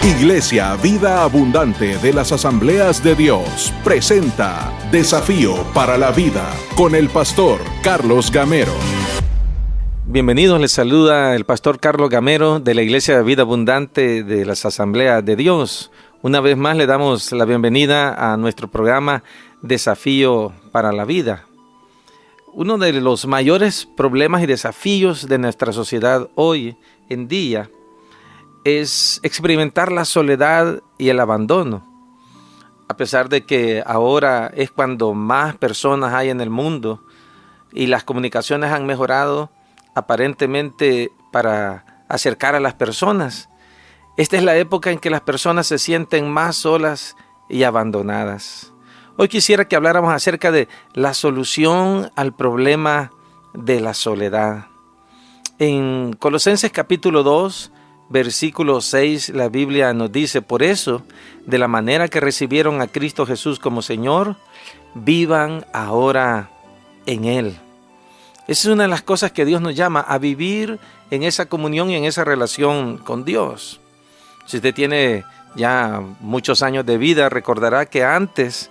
Iglesia Vida Abundante de las Asambleas de Dios presenta Desafío para la Vida con el pastor Carlos Gamero. Bienvenidos, les saluda el pastor Carlos Gamero de la Iglesia Vida Abundante de las Asambleas de Dios. Una vez más le damos la bienvenida a nuestro programa Desafío para la Vida. Uno de los mayores problemas y desafíos de nuestra sociedad hoy en día es experimentar la soledad y el abandono. A pesar de que ahora es cuando más personas hay en el mundo y las comunicaciones han mejorado aparentemente para acercar a las personas, esta es la época en que las personas se sienten más solas y abandonadas. Hoy quisiera que habláramos acerca de la solución al problema de la soledad. En Colosenses capítulo 2, versículo 6, la Biblia nos dice: por eso, de la manera que recibieron a Cristo Jesús como Señor, vivan ahora en Él. Esa es una de las cosas que Dios nos llama, a vivir en esa comunión y en esa relación con Dios. Si usted tiene ya muchos años de vida, recordará que antes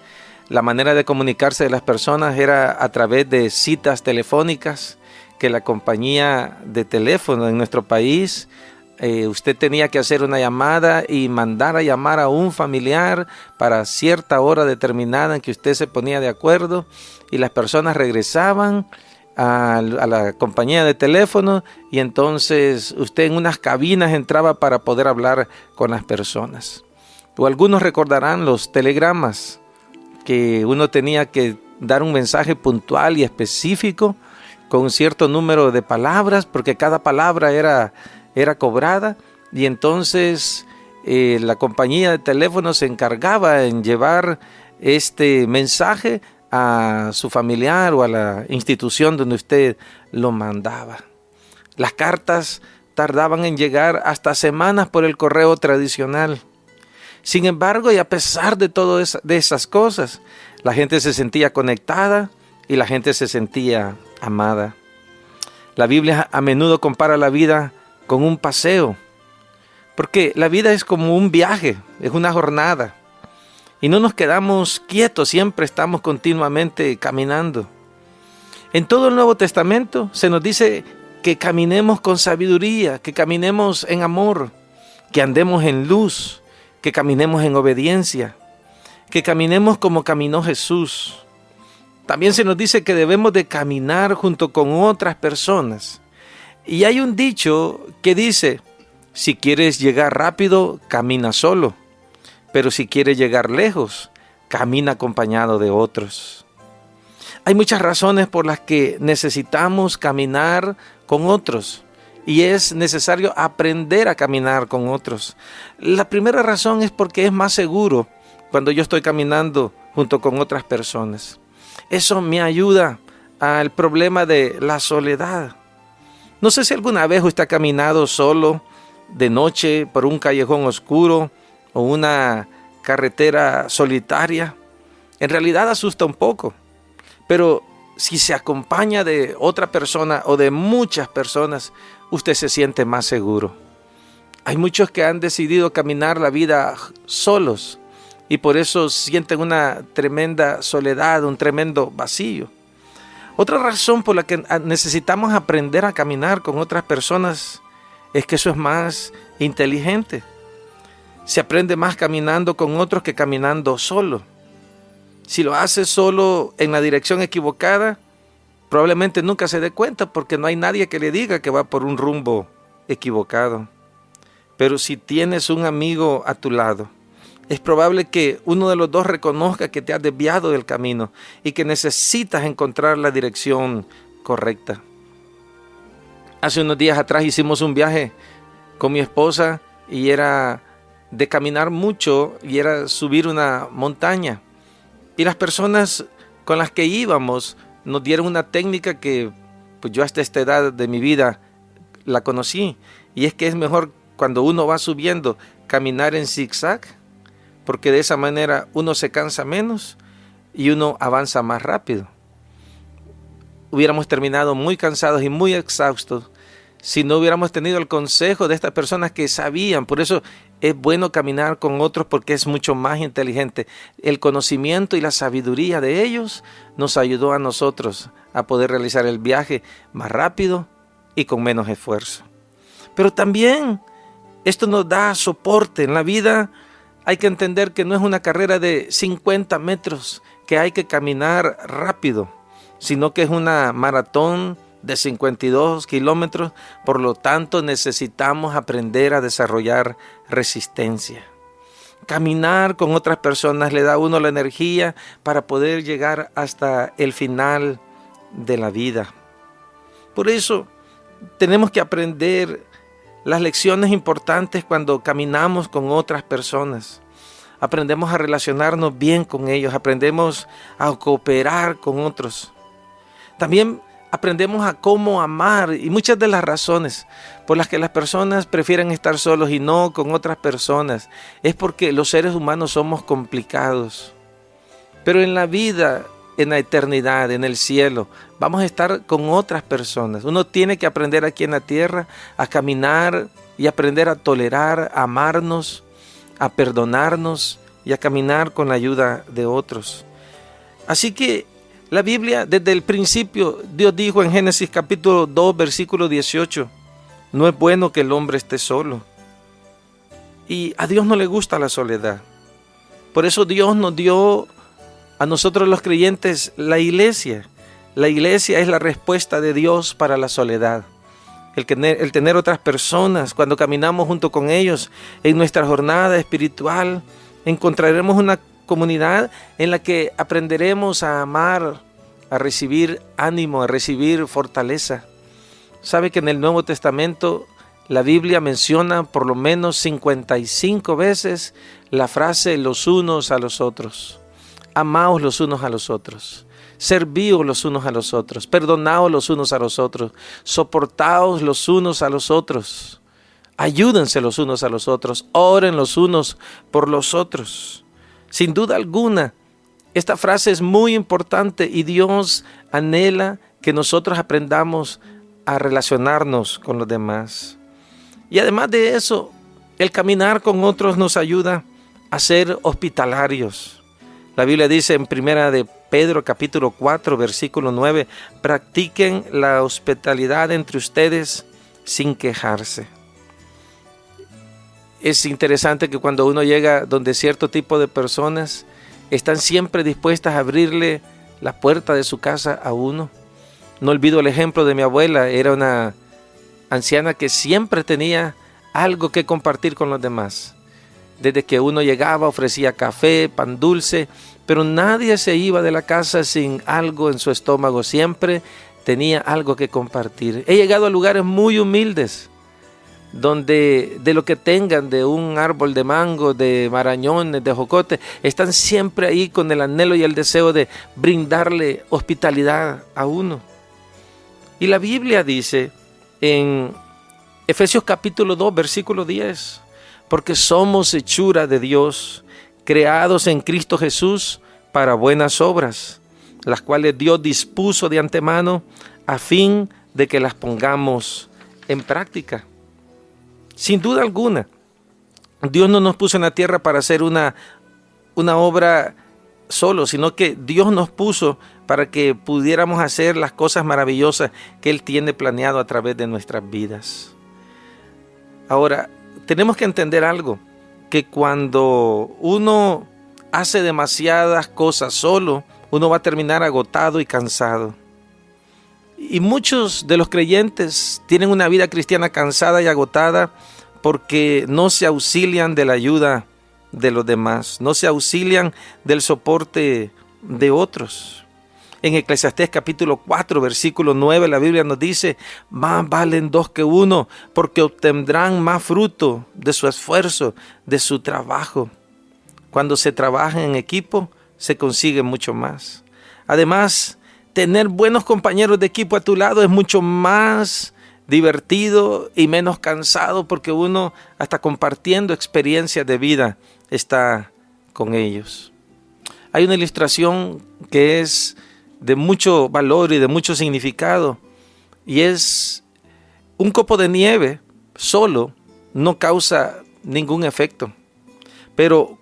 la manera de comunicarse de las personas era a través de citas telefónicas, que la compañía de teléfono en nuestro país, usted tenía que hacer una llamada y mandar a llamar a un familiar para cierta hora determinada en que usted se ponía de acuerdo, y las personas regresaban a la compañía de teléfono y entonces usted en unas cabinas entraba para poder hablar con las personas. O algunos recordarán los telegramas, que uno tenía que dar un mensaje puntual y específico con un cierto número de palabras, porque cada palabra era cobrada, y entonces la compañía de teléfono se encargaba en llevar este mensaje a su familiar o a la institución donde usted lo mandaba. Las cartas tardaban en llegar hasta semanas por el correo tradicional. Sin embargo, y a pesar de todas esas cosas, la gente se sentía conectada y la gente se sentía amada. La Biblia a menudo compara la vida con un paseo, porque la vida es como un viaje, es una jornada. Y no nos quedamos quietos, siempre estamos continuamente caminando. En todo el Nuevo Testamento se nos dice que caminemos con sabiduría, que caminemos en amor, que andemos en luz, que caminemos en obediencia, que caminemos como caminó Jesús. También se nos dice que debemos de caminar junto con otras personas. Y hay un dicho que dice: si quieres llegar rápido, camina solo. Pero si quieres llegar lejos, camina acompañado de otros. Hay muchas razones por las que necesitamos caminar con otros, y es necesario aprender a caminar con otros. La primera razón es porque es más seguro cuando yo estoy caminando junto con otras personas. Eso me ayuda al problema de la soledad. No sé si alguna vez usted ha caminado solo de noche por un callejón oscuro o una carretera solitaria. En realidad asusta un poco, pero si se acompaña de otra persona o de muchas personas, usted se siente más seguro. Hay muchos que han decidido caminar la vida solos y por eso sienten una tremenda soledad, un tremendo vacío. Otra razón por la que necesitamos aprender a caminar con otras personas es que eso es más inteligente. Se aprende más caminando con otros que caminando solo. Si lo hace solo en la dirección equivocada, probablemente nunca se dé cuenta porque no hay nadie que le diga que va por un rumbo equivocado. Pero si tienes un amigo a tu lado, es probable que uno de los dos reconozca que te has desviado del camino y que necesitas encontrar la dirección correcta. Hace unos días atrás hicimos un viaje con mi esposa y era de caminar mucho y era subir una montaña. Y las personas con las que íbamos nos dieron una técnica que pues yo hasta esta edad de mi vida la conocí. Y es que es mejor cuando uno va subiendo caminar en zigzag, porque de esa manera uno se cansa menos y uno avanza más rápido. Hubiéramos terminado muy cansados y muy exhaustos si no hubiéramos tenido el consejo de estas personas que sabían. Por eso es bueno caminar con otros, porque es mucho más inteligente. El conocimiento y la sabiduría de ellos nos ayudó a nosotros a poder realizar el viaje más rápido y con menos esfuerzo. Pero también esto nos da soporte. En la vida hay que entender que no es una carrera de 50 metros que hay que caminar rápido, sino que es una maratón de 52 kilómetros. Por lo tanto, necesitamos aprender a desarrollar resistencia. Caminar con otras personas le da a uno la energía para poder llegar hasta el final de la vida. Por eso tenemos que aprender las lecciones importantes cuando caminamos con otras personas. Aprendemos a relacionarnos bien con ellos, aprendemos a cooperar con otros. También aprendemos a cómo amar, y muchas de las razones por las que las personas prefieren estar solos y no con otras personas es porque los seres humanos somos complicados. Pero en la vida, en la eternidad, en el cielo, vamos a estar con otras personas. Uno tiene que aprender aquí en la tierra a caminar y aprender a tolerar, a amarnos, a perdonarnos y a caminar con la ayuda de otros. Así que la Biblia, desde el principio, Dios dijo en Génesis capítulo 2, versículo 18, no es bueno que el hombre esté solo. Y a Dios no le gusta la soledad. Por eso Dios nos dio a nosotros los creyentes la iglesia. La iglesia es la respuesta de Dios para la soledad. El tener otras personas, cuando caminamos junto con ellos en nuestra jornada espiritual, encontraremos una comunidad en la que aprenderemos a amar, a recibir ánimo, a recibir fortaleza. Sabe que en el Nuevo Testamento la Biblia menciona por lo menos 55 veces la frase los unos a los otros. Amaos los unos a los otros. Servíos los unos a los otros. Perdonaos los unos a los otros. Soportaos los unos a los otros. Ayúdense los unos a los otros. Oren los unos por los otros. Sin duda alguna, esta frase es muy importante y Dios anhela que nosotros aprendamos a relacionarnos con los demás. Y además de eso, el caminar con otros nos ayuda a ser hospitalarios. La Biblia dice en Primera de Pedro capítulo 4 versículo 9, practiquen la hospitalidad entre ustedes sin quejarse. Es interesante que cuando uno llega donde cierto tipo de personas están siempre dispuestas a abrirle la puerta de su casa a uno. No olvido el ejemplo de mi abuela, era una anciana que siempre tenía algo que compartir con los demás. Desde que uno llegaba ofrecía café, pan dulce, pero nadie se iba de la casa sin algo en su estómago, siempre tenía algo que compartir. He llegado a lugares muy humildes, donde de lo que tengan, de un árbol de mango, de marañones, de jocote, están siempre ahí con el anhelo y el deseo de brindarle hospitalidad a uno. Y la Biblia dice en Efesios capítulo 2, versículo 10, porque somos hechura de Dios, creados en Cristo Jesús para buenas obras, las cuales Dios dispuso de antemano a fin de que las pongamos en práctica. Sin duda alguna, Dios no nos puso en la tierra para hacer una obra solo, sino que Dios nos puso para que pudiéramos hacer las cosas maravillosas que Él tiene planeado a través de nuestras vidas. Ahora, tenemos que entender algo, que cuando uno hace demasiadas cosas solo, uno va a terminar agotado y cansado. Y muchos de los creyentes tienen una vida cristiana cansada y agotada porque no se auxilian de la ayuda de los demás, no se auxilian del soporte de otros. En Eclesiastés capítulo 4, versículo 9, la Biblia nos dice, más valen dos que uno, porque obtendrán más fruto de su esfuerzo, de su trabajo. Cuando se trabaja en equipo, se consigue mucho más. Además, tener buenos compañeros de equipo a tu lado es mucho más divertido y menos cansado, porque uno, hasta compartiendo experiencias de vida, está con ellos. Hay una ilustración que es de mucho valor y de mucho significado, y es Un copo de nieve solo no causa ningún efecto, pero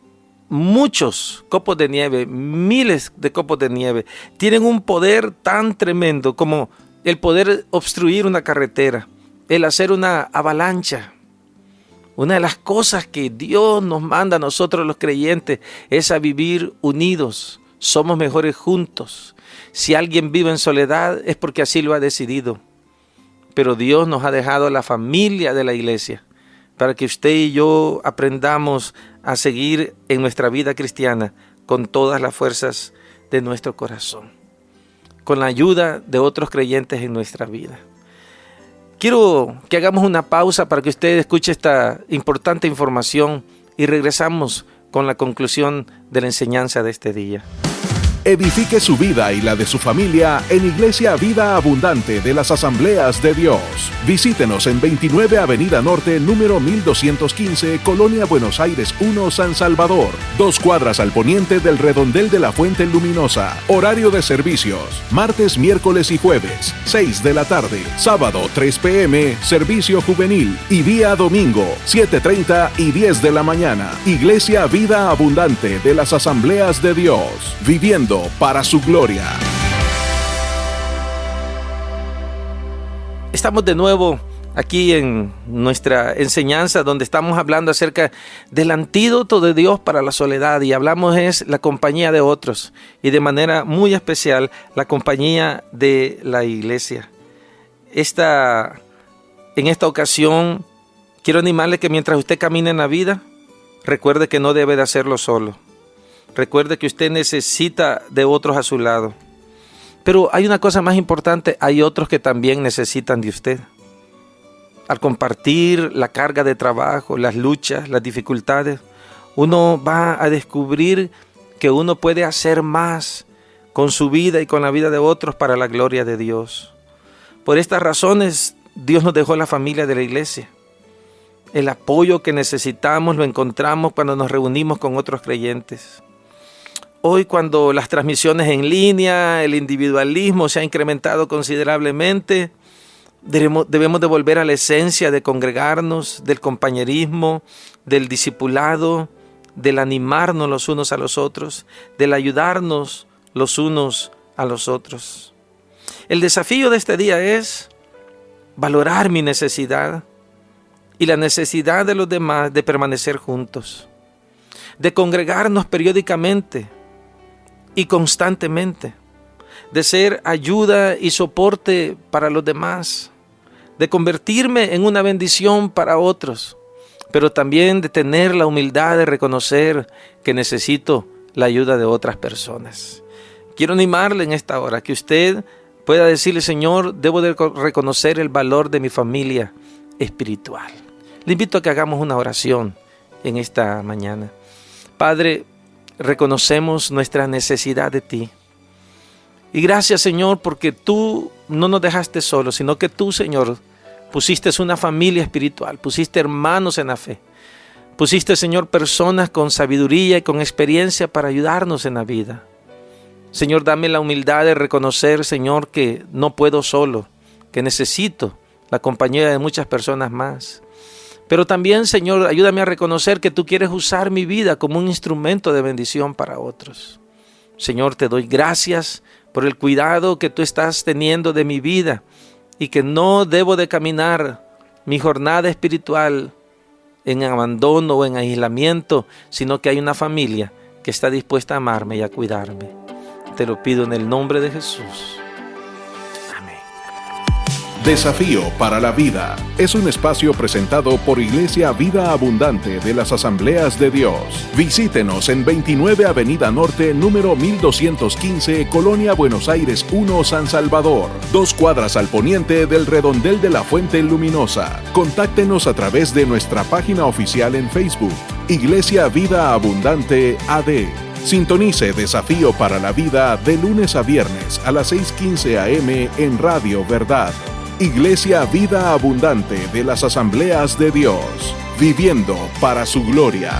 muchos copos de nieve, miles de copos de nieve, tienen un poder tan tremendo como el poder obstruir una carretera, el hacer una avalancha. Una de las cosas que Dios nos manda a nosotros los creyentes es a vivir unidos. Somos mejores juntos. Si alguien vive en soledad es porque así lo ha decidido. Pero Dios nos ha dejado la familia de la iglesia para que usted y yo aprendamos a seguir en nuestra vida cristiana con todas las fuerzas de nuestro corazón, con la ayuda de otros creyentes en nuestra vida. Quiero que hagamos una pausa para que usted escuche esta importante información y regresamos con la conclusión de la enseñanza de este día. Edifique su vida y la de su familia en Iglesia Vida Abundante de las Asambleas de Dios. Visítenos en 29 Avenida Norte, número 1215, Colonia Buenos Aires 1, San Salvador. 2 cuadras al poniente del redondel de la Fuente Luminosa. Horario de servicios: martes, miércoles y jueves, 6 de la tarde. Sábado, 3 p.m., servicio juvenil. Y día domingo, 7:30 y 10 de la mañana. Iglesia Vida Abundante de las Asambleas de Dios. Viviendo para su gloria. Estamos de nuevo aquí en nuestra enseñanza donde estamos hablando acerca del antídoto de Dios para la soledad, y hablamos es la compañía de otros y de manera muy especial la compañía de la iglesia. En esta ocasión quiero animarle que mientras usted camina en la vida, recuerde que no debe de hacerlo solo. Recuerde que usted necesita de otros a su lado. Pero hay una cosa más importante, hay otros que también necesitan de usted. Al compartir la carga de trabajo, las luchas, las dificultades, uno va a descubrir que uno puede hacer más con su vida y con la vida de otros para la gloria de Dios. Por estas razones, Dios nos dejó la familia de la iglesia. El apoyo que necesitamos lo encontramos cuando nos reunimos con otros creyentes. Hoy, cuando las transmisiones en línea, el individualismo se ha incrementado considerablemente, debemos de volver a la esencia de congregarnos, del compañerismo, del discipulado, del animarnos los unos a los otros, del ayudarnos los unos a los otros. El desafío de este día es valorar mi necesidad y la necesidad de los demás de permanecer juntos, de congregarnos periódicamente y constantemente, de ser ayuda y soporte para los demás, de convertirme en una bendición para otros, pero también de tener la humildad de reconocer que necesito la ayuda de otras personas. Quiero animarle en esta hora que usted pueda decirle: Señor, debo de reconocer el valor de mi familia espiritual. Le invito a que hagamos una oración en esta mañana. Padre, reconocemos nuestra necesidad de ti. Y gracias, Señor, porque tú no nos dejaste solos, sino que tú, Señor, pusiste una familia espiritual, pusiste hermanos en la fe. Pusiste, Señor, personas con sabiduría y con experiencia para ayudarnos en la vida. Señor, dame la humildad de reconocer, Señor, que no puedo solo, que necesito la compañía de muchas personas más. Pero también, Señor, ayúdame a reconocer que tú quieres usar mi vida como un instrumento de bendición para otros. Señor, te doy gracias por el cuidado que tú estás teniendo de mi vida y que no debo de caminar mi jornada espiritual en abandono o en aislamiento, sino que hay una familia que está dispuesta a amarme y a cuidarme. Te lo pido en el nombre de Jesús. Desafío para la Vida es un espacio presentado por Iglesia Vida Abundante de las Asambleas de Dios. Visítenos en 29 Avenida Norte, número 1215, Colonia Buenos Aires 1, San Salvador. 2 cuadras al poniente del redondel de la Fuente Luminosa. Contáctenos a través de nuestra página oficial en Facebook, Iglesia Vida Abundante AD. Sintonice Desafío para la Vida de lunes a viernes a las 6:15 a.m. en Radio Verdad. Iglesia Vida Abundante de las Asambleas de Dios, viviendo para su gloria.